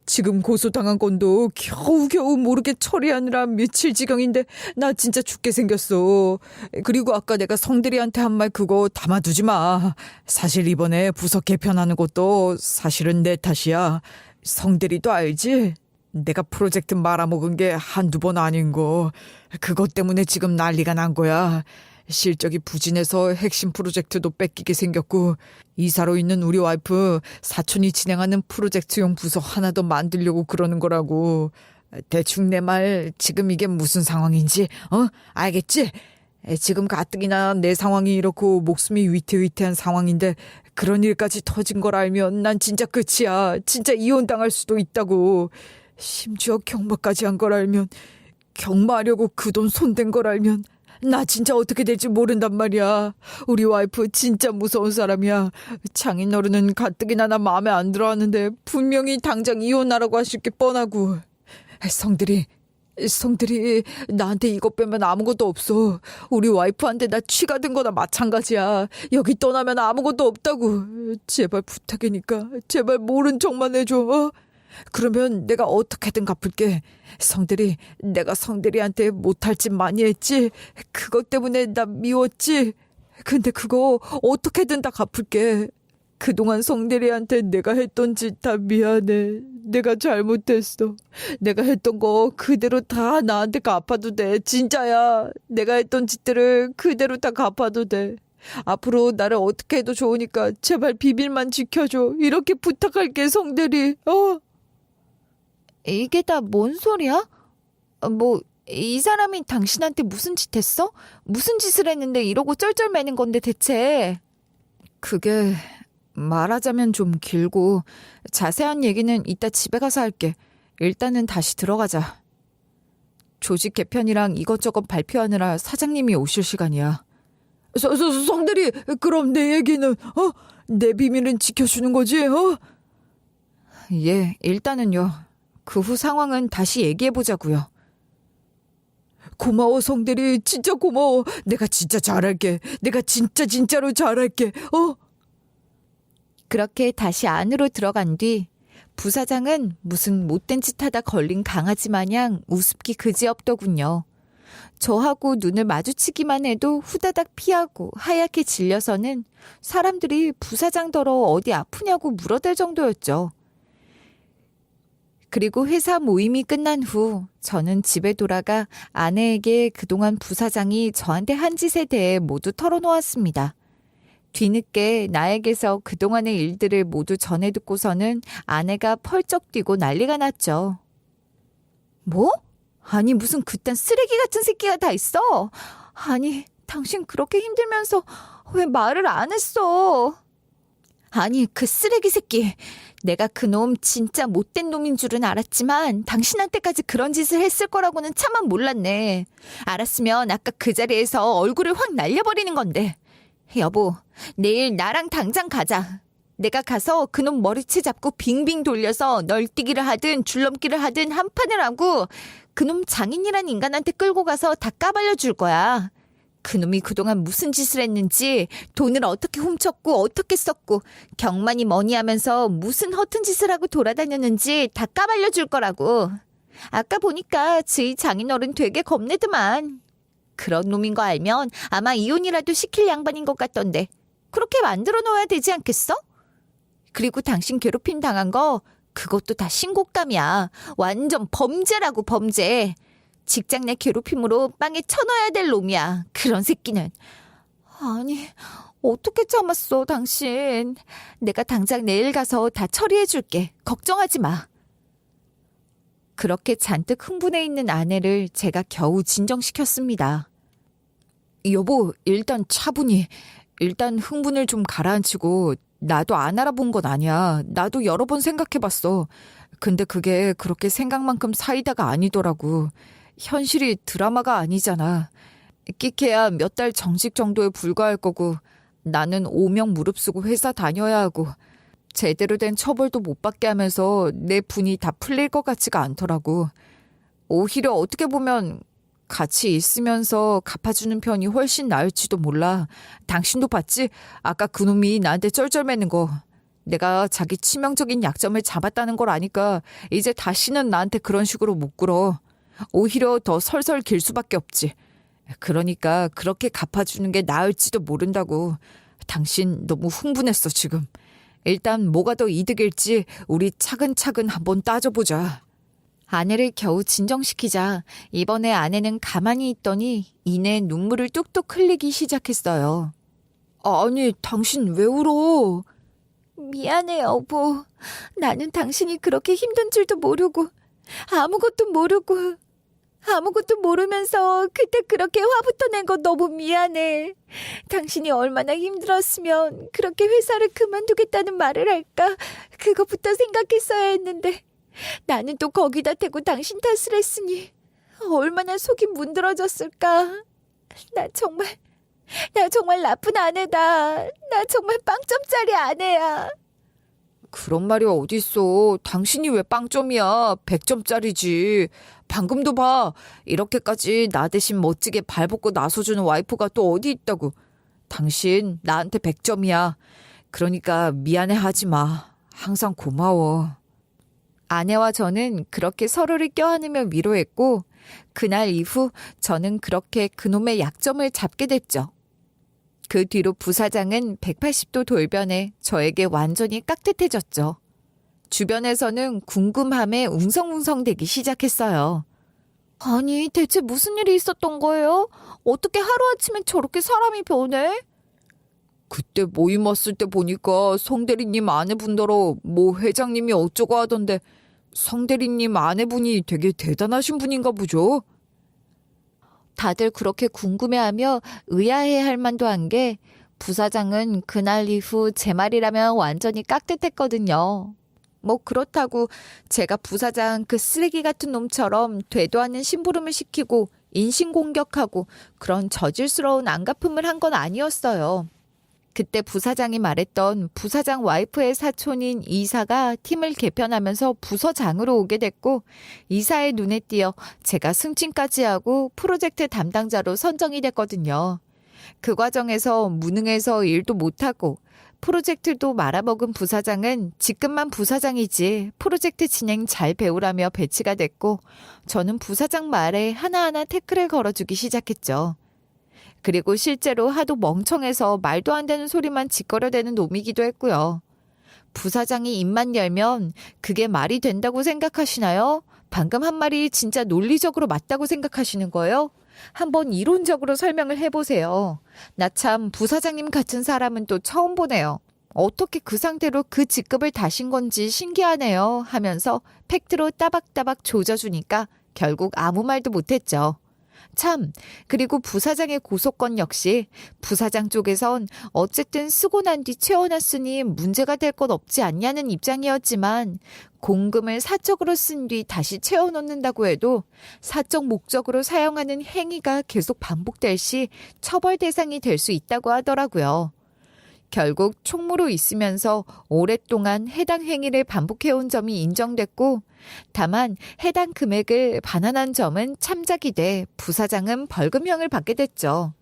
지금 고소당한 건도 겨우겨우 모르게 처리하느라 며칠 지경인데 나 진짜 죽게 생겼어. 그리고 아까 내가 성대리한테 한 말 그거 담아두지 마. 사실 이번에 부서 개편하는 것도 사실은 내 탓이야. 성대리도 알지? 내가 프로젝트 말아먹은 게 한두 번 아닌 거. 그것 때문에 지금 난리가 난 거야. 실적이 부진해서 핵심 프로젝트도 뺏기게 생겼고, 이사로 있는 우리 와이프 사촌이 진행하는 프로젝트용 부서 하나 더 만들려고 그러는 거라고. 대충 내 말 지금 이게 무슨 상황인지 알겠지? 지금 가뜩이나 내 상황이 이렇고 목숨이 위태위태한 상황인데 그런 일까지 터진 걸 알면 난 진짜 끝이야. 진짜 이혼당할 수도 있다고. 심지어 경마까지 한 걸 알면, 경마하려고 그 돈 손댄 걸 알면 나 진짜 어떻게 될지 모른단 말이야. 우리 와이프 진짜 무서운 사람이야. 장인어른은 가뜩이나 나 마음에 안 들어하는데 분명히 당장 이혼하라고 하실 게 뻔하고. 성들이 나한테 이것 빼면 아무것도 없어. 우리 와이프한테 나 취가 든 거나 마찬가지야. 여기 떠나면 아무것도 없다고. 제발 부탁이니까 제발 모른 척만 해줘. 그러면 내가 어떻게든 갚을게. 성대리, 내가 성대리한테 못할 짓 많이 했지. 그것 때문에 나 미웠지. 근데 그거 어떻게든 다 갚을게. 그동안 성대리한테 내가 했던 짓 다 미안해. 내가 잘못했어. 내가 했던 거 그대로 다 나한테 갚아도 돼. 진짜야. 내가 했던 짓들을 그대로 다 갚아도 돼. 앞으로 나를 어떻게 해도 좋으니까 제발 비밀만 지켜줘. 이렇게 부탁할게, 성대리. 이게 다 뭔 소리야? 이 사람이 당신한테 무슨 짓 했어? 무슨 짓을 했는데 이러고 쩔쩔매는 건데 대체? 그게 말하자면 좀 길고 자세한 얘기는 이따 집에 가서 할게. 일단은 다시 들어가자. 조직 개편이랑 이것저것 발표하느라 사장님이 오실 시간이야. 성대리, 그럼 내 얘기는 내 비밀은 지켜주는 거지? 예, 일단은요. 그 후 상황은 다시 얘기해보자고요. 고마워, 성대리. 진짜 고마워. 내가 진짜 잘할게. 내가 진짜로 잘할게. 그렇게 다시 안으로 들어간 뒤 부사장은 무슨 못된 짓 하다 걸린 강아지 마냥 우습기 그지없더군요. 저하고 눈을 마주치기만 해도 후다닥 피하고 하얗게 질려서는 사람들이 부사장더러 어디 아프냐고 물어댈 정도였죠. 그리고 회사 모임이 끝난 후 저는 집에 돌아가 아내에게 그동안 부사장이 저한테 한 짓에 대해 모두 털어놓았습니다. 뒤늦게 나에게서 그동안의 일들을 모두 전해 듣고서는 아내가 펄쩍 뛰고 난리가 났죠. 뭐? 아니 무슨 그딴 쓰레기 같은 새끼가 다 있어? 아니 당신 그렇게 힘들면서 왜 말을 안 했어? 아니 그 쓰레기 새끼. 내가 그놈 진짜 못된 놈인 줄은 알았지만 당신한테까지 그런 짓을 했을 거라고는 차마 몰랐네. 알았으면 아까 그 자리에서 얼굴을 확 날려버리는 건데. 여보, 내일 나랑 당장 가자. 내가 가서 그놈 머리채 잡고 빙빙 돌려서 널뛰기를 하든 줄넘기를 하든 한 판을 하고 그놈 장인이란 인간한테 끌고 가서 다 까발려 줄 거야. 그놈이 그동안 무슨 짓을 했는지, 돈을 어떻게 훔쳤고 어떻게 썼고 경만이 뭐니 하면서 무슨 허튼 짓을 하고 돌아다녔는지 다 까발려 줄 거라고. 아까 보니까 저희 장인어른 되게 겁내더만. 그런 놈인 거 알면 아마 이혼이라도 시킬 양반인 것 같던데 그렇게 만들어 놓아야 되지 않겠어? 그리고 당신 괴롭힘 당한 거 그것도 다 신고감이야. 완전 범죄라고 범죄. 직장 내 괴롭힘으로 빵에 쳐넣어야 될 놈이야. 그런 새끼는. 아니 어떻게 참았어 당신. 내가 당장 내일 가서 다 처리해 줄게. 걱정하지 마. 그렇게 잔뜩 흥분해 있는 아내를 제가 겨우 진정시켰습니다. 여보, 일단 차분히. 일단 흥분을 좀 가라앉히고. 나도 안 알아본 건 아니야. 나도 여러 번 생각해봤어. 근데 그게 그렇게 생각만큼 사이다가 아니더라고. 현실이 드라마가 아니잖아. 끼케야 몇 달 정직 정도에 불과할 거고 나는 오명 무릅쓰고 회사 다녀야 하고 제대로 된 처벌도 못 받게 하면서 내 분이 다 풀릴 것 같지가 않더라고. 오히려 어떻게 보면 같이 있으면서 갚아주는 편이 훨씬 나을지도 몰라. 당신도 봤지? 아까 그놈이 나한테 쩔쩔매는 거. 내가 자기 치명적인 약점을 잡았다는 걸 아니까 이제 다시는 나한테 그런 식으로 못 굴어. 오히려 더 설설 길 수밖에 없지. 그러니까 그렇게 갚아주는 게 나을지도 모른다고. 당신 너무 흥분했어 지금. 일단 뭐가 더 이득일지 우리 차근차근 한번 따져보자. 아내를 겨우 진정시키자 이번에 아내는 가만히 있더니 이내 눈물을 뚝뚝 흘리기 시작했어요. 아니 당신 왜 울어? 미안해, 여보. 나는 당신이 그렇게 힘든 줄도 모르고 아무것도 모르면서 그때 그렇게 화부터 낸 거 너무 미안해. 당신이 얼마나 힘들었으면 그렇게 회사를 그만두겠다는 말을 할까? 그것부터 생각했어야 했는데 나는 또 거기다 대고 당신 탓을 했으니 얼마나 속이 문드러졌을까? 나 정말 나쁜 아내다. 나 정말 빵점짜리 아내야. 그런 말이 어딨어. 당신이 왜 빵점이야. 100점짜리지. 방금도 봐. 이렇게까지 나 대신 멋지게 발벗고 나서주는 와이프가 또 어디 있다고. 당신 나한테 100점이야. 그러니까 미안해하지 마. 항상 고마워. 아내와 저는 그렇게 서로를 껴안으며 위로했고 그날 이후 저는 그렇게 그놈의 약점을 잡게 됐죠. 그 뒤로 부사장은 180도 돌변해 저에게 완전히 깍듯해졌죠. 주변에서는 궁금함에 웅성웅성대기 시작했어요. 아니, 대체 무슨 일이 있었던 거예요? 어떻게 하루아침에 저렇게 사람이 변해? 그때 모임 왔을 때 보니까 성대리님 아내분더러 뭐 회장님이 어쩌고 하던데 성대리님 아내분이 되게 대단하신 분인가 보죠? 다들 그렇게 궁금해하며 의아해할 만도 한 게 부사장은 그날 이후 제 말이라면 완전히 깍듯했거든요. 뭐 그렇다고 제가 부사장 그 쓰레기 같은 놈처럼 되도 않는 심부름을 시키고 인신공격하고 그런 저질스러운 안갚음을 한 건 아니었어요. 그때 부사장이 말했던 부사장 와이프의 사촌인 이사가 팀을 개편하면서 부서장으로 오게 됐고 이사의 눈에 띄어 제가 승진까지 하고 프로젝트 담당자로 선정이 됐거든요. 그 과정에서 무능해서 일도 못하고 프로젝트도 말아먹은 부사장은 직급만 부사장이지 프로젝트 진행 잘 배우라며 배치가 됐고 저는 부사장 말에 하나하나 태클을 걸어주기 시작했죠. 그리고 실제로 하도 멍청해서 말도 안 되는 소리만 짓거려대는 놈이기도 했고요. 부사장이 입만 열면 그게 말이 된다고 생각하시나요? 방금 한 말이 진짜 논리적으로 맞다고 생각하시는 거예요? 한번 이론적으로 설명을 해보세요. 나 참 부사장님 같은 사람은 또 처음 보네요. 어떻게 그 상태로 그 직급을 다신 건지 신기하네요 하면서 팩트로 따박따박 조져주니까 결국 아무 말도 못했죠. 참, 그리고 부사장의 고소권 역시 부사장 쪽에선 어쨌든 쓰고 난 뒤 채워놨으니 문제가 될 건 없지 않냐는 입장이었지만 공금을 사적으로 쓴 뒤 다시 채워놓는다고 해도 사적 목적으로 사용하는 행위가 계속 반복될 시 처벌 대상이 될 수 있다고 하더라고요. 결국 총무로 있으면서 오랫동안 해당 행위를 반복해온 점이 인정됐고 다만 해당 금액을 반환한 점은 참작이 돼 부사장은 벌금형을 받게 됐죠.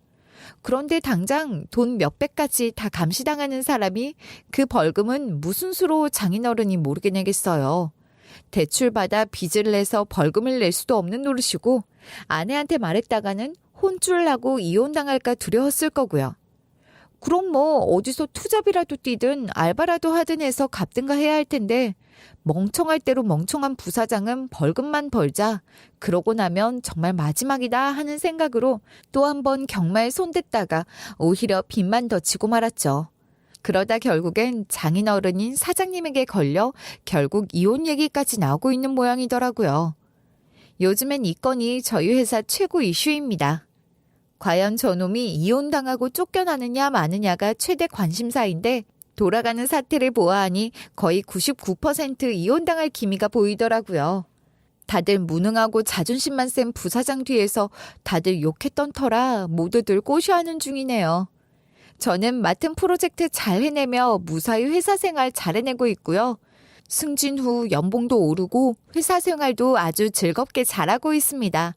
그런데 당장 돈 몇백까지 다 감시당하는 사람이 그 벌금은 무슨 수로 장인어른이 모르게 내겠어요. 대출받아 빚을 내서 벌금을 낼 수도 없는 노릇이고 아내한테 말했다가는 혼쭐 나고 이혼당할까 두려웠을 거고요. 그럼 뭐 어디서 투잡이라도 뛰든 알바라도 하든 해서 갚든가 해야 할 텐데 멍청할 대로 멍청한 부사장은 벌금만 벌자 그러고 나면 정말 마지막이다 하는 생각으로 또 한 번 경마에 손댔다가 오히려 빚만 더 지고 말았죠. 그러다 결국엔 장인어른인 사장님에게 걸려 결국 이혼 얘기까지 나오고 있는 모양이더라고요. 요즘엔 이 건이 저희 회사 최고 이슈입니다. 과연 저놈이 이혼당하고 쫓겨나느냐 마느냐가 최대 관심사인데 돌아가는 사태를 보아하니 거의 99% 이혼당할 기미가 보이더라고요. 다들 무능하고 자존심만 센 부사장 뒤에서 다들 욕했던 터라 모두들 꼬셔하는 중이네요. 저는 맡은 프로젝트 잘 해내며 무사히 회사 생활 잘 해내고 있고요. 승진 후 연봉도 오르고 회사 생활도 아주 즐겁게 잘하고 있습니다.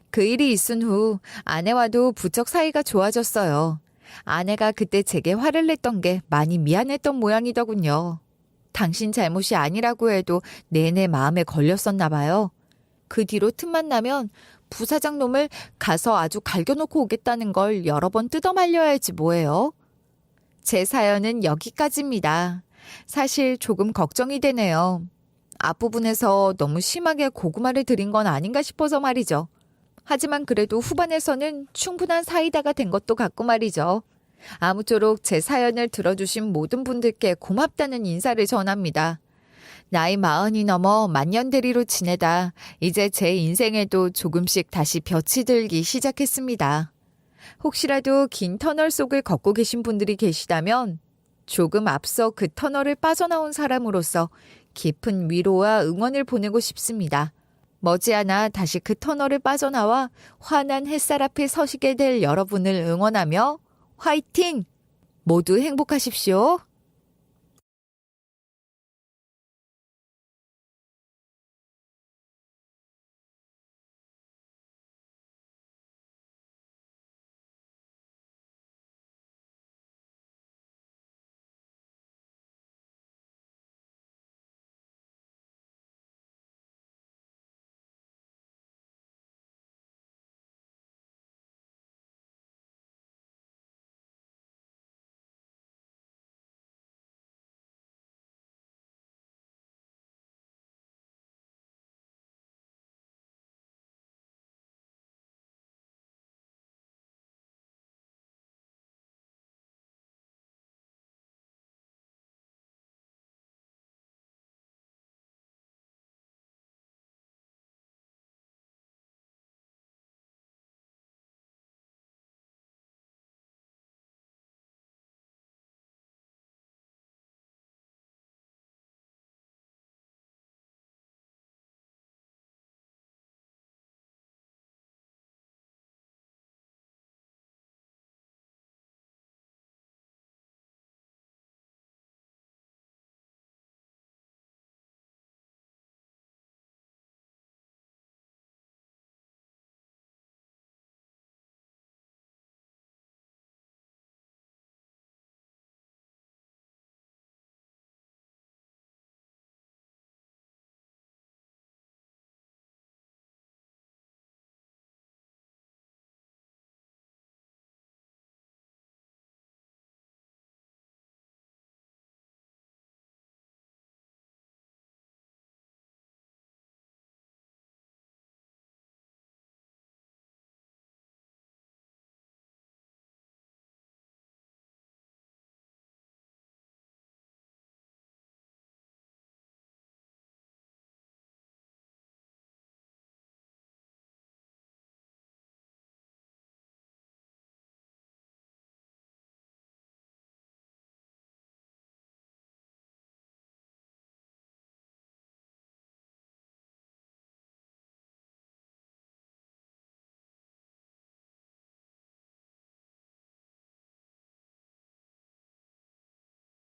그 일이 있은 후 아내와도 부쩍 사이가 좋아졌어요. 아내가 그때 제게 화를 냈던 게 많이 미안했던 모양이더군요. 당신 잘못이 아니라고 해도 내내 마음에 걸렸었나 봐요. 그 뒤로 틈만 나면 부사장 놈을 가서 아주 갈겨놓고 오겠다는 걸 여러 번 뜯어말려야지 뭐예요. 제 사연은 여기까지입니다. 사실 조금 걱정이 되네요. 앞부분에서 너무 심하게 고구마를 들인 건 아닌가 싶어서 말이죠. 하지만 그래도 후반에서는 충분한 사이다가 된 것도 같고 말이죠. 아무쪼록 제 사연을 들어주신 모든 분들께 고맙다는 인사를 전합니다. 나이 40이 넘어 만년대리로 지내다 이제 제 인생에도 조금씩 다시 볕이 들기 시작했습니다. 혹시라도 긴 터널 속을 걷고 계신 분들이 계시다면 조금 앞서 그 터널을 빠져나온 사람으로서 깊은 위로와 응원을 보내고 싶습니다. 머지않아 다시 그 터널을 빠져나와 환한 햇살 앞에 서시게 될 여러분을 응원하며 화이팅! 모두 행복하십시오.